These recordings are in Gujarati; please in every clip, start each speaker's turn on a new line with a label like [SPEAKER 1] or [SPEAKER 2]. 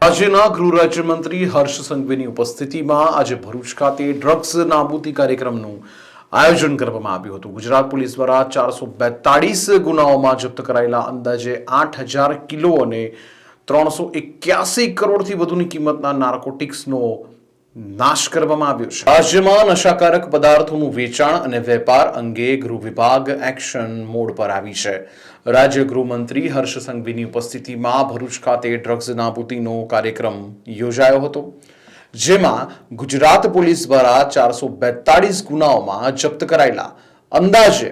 [SPEAKER 1] રાજ્યના ગૃહ રાજ્યમંત્રી હર્ષ સંઘવીની ઉપસ્થિતિમાં આજે ભરૂચ ખાતે ડ્રગ્સ નાબૂદી કાર્યક્રમનું આયોજન કરવામાં આવ્યું હતું. ગુજરાત પોલીસ દ્વારા 442 ગુનાઓમાં જપ્ત કરાયેલા અંદાજે 8,000 કિલો અને 381 કરોડથી વધુની કિંમતના નાર્કોટિક્સનો નાશ કરવામાં આવ્યો છે. રાજ્યમાં નશાકારક પદાર્થોનું વેચાણ અને વેપાર અંગે ગૃહ વિભાગ એક્શન મોડ પર આવી છે. રાજ્ય ગૃહમંત્રી હર્ષ સંઘવીની ઉપસ્થિતિમાં ભરૂચ ખાતે ડ્રગ્સ નાબૂદીનો કાર્યક્રમ યોજાયો હતો, જેમાં ગુજરાત પોલીસ દ્વારા 442 ગુનાઓમાં જપ્ત કરાયેલા અંદાજે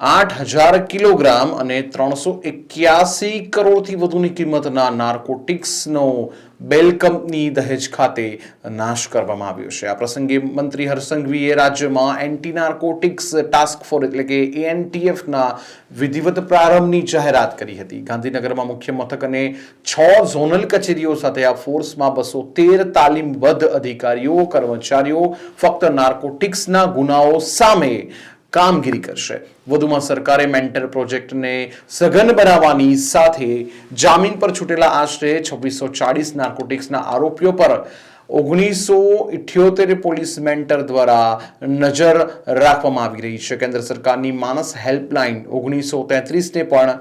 [SPEAKER 1] 8,000 કિલોગ્રામ અને 381 કરોડથી વધુની કિંમતના નાર્કોટિક્સનો બેલ કંપની દહેજ ખાતે નાશ કરવામાં આવ્યો છે. આ પ્રસંગે મંત્રી હર્ષ સંઘવીએ રાજ્યમાં એન્ટી નાર્કોટિક્સ ટાસ્ક ફોર્સ એટલે કે ANTF-ના વિધિવત પ્રારંભની જાહેરાત કરી હતી. ગાંધીનગરમાં મુખ્ય મથક અને 6 ઝોનલ કચેરીઓ સાથે આ ફોર્સમાં 213 તાલીમબદ્ધ અધિકારીઓ કર્મચારીઓ ફક્ત નાર્કોટિક્સના ગુનાઓ સામે કામગીરી કરશે. વધુમાં સરકારે મેન્ટર પ્રોજેક્ટને સઘન બનાવવાની સાથે જામીન પર છૂટેલા આશરે 2640 નાર્કોટિક્સના આરોપીઓ પર 1978 પોલીસ મેન્ટર દ્વારા નજર રાખવામાં આવી રહી છે. કેન્દ્ર સરકારની માનસ હેલ્પલાઇન 1933 ને પણ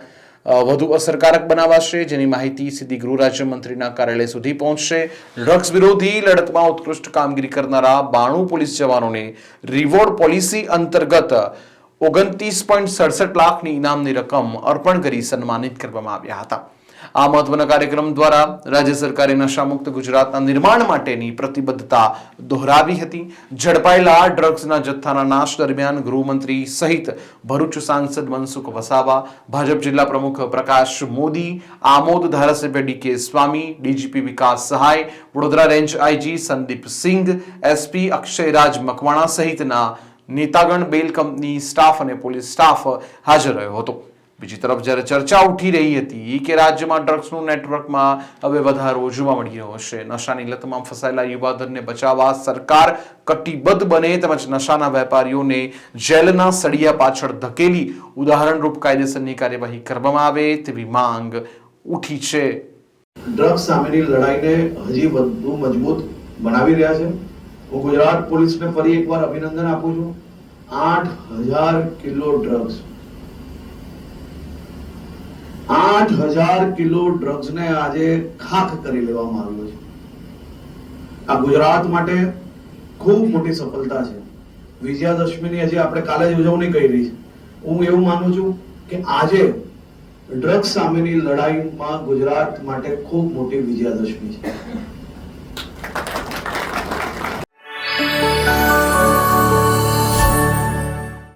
[SPEAKER 1] વધુ અસરકારક બનાવાશે, જેની માહિતી સીધી ગૃહ રાજ્યમંત્રીના કાર્યાલય સુધી પહોંચશે. ડ્રગ્સ વિરોધી લડતમાં ઉત્કૃષ્ટ કામગીરી કરનારા 92 પોલીસ જવાનોને રિવોર્ડ પોલિસી અંતર્ગત 29.67 લાખની ઇનામની રકમ અર્પણ કરી સન્માનિત કરવામાં આવ્યા હતા. આ મહત્વના કાર્યક્રમ દ્વારા રાજ્ય સરકારે નશામુક્ત ગુજરાતના નિર્માણ માટેની પ્રતિબદ્ધતા દોહરાવી હતી. ઝડપાયેલા ડ્રગ્સના જથ્થાના નાશ દરમિયાન ગૃહમંત્રી સહિત ભરૂચ સાંસદ મનસુખ વસાવા, ભાજપ જિલ્લા પ્રમુખ પ્રકાશ મોદી, આમોદ ધારાસભ્ય DK સ્વામી, DGP વિકાસ સહાય, Vadodara range IG Sandeep Singh, SP Akshayraj Makwana સહિતના નેતાગણ, બેલ કંપની સ્ટાફ અને પોલીસ સ્ટાફ હાજર રહ્યો હતો. બીજી તરફ જ્યારે ચર્ચા ઉઠી રહી હતી કે રાજ્યમાં ડ્રગ્સનું નેટવર્કમાં હવે વધારો જોવા મળી રહ્યો છે, નશાની લતમાં ફસાયેલા યુવાધનને બચાવવા સરકાર કટિબદ્ધ બને તેમજ નશાના વેપારીઓને જેલના સળિયા પાછળ ધકેલી ઉદાહરણરૂપ કાયદેસરની કાર્યવાહી કરવામાં આવે તેવી માંગ ઉઠી છે.
[SPEAKER 2] ડ્રગ્સ સામેની લડાઈને હજી વધુ મજબૂત બનાવી રહ્યા છે. હું ગુજરાત પોલીસને ફરી એકવાર અભિનંદન આપું છું. 8,000 કિલો ડ્રગ્સ, 8,000 કિલો ડ્રગ્સને આજે ખાખ કરી લેવામાં આવ્યો છે. આ ગુજરાત માટે ખૂબ મોટી સફળતા છે. વિજયાદશમીની હજી આપણે કાલે જ ઉજવણી કરી રહી છે. હું એવું માનું છું કે આજે ડ્રગ્સ સામેની લડાઈમાં ગુજરાત માટે ખૂબ મોટી વિજયાદશમી છે.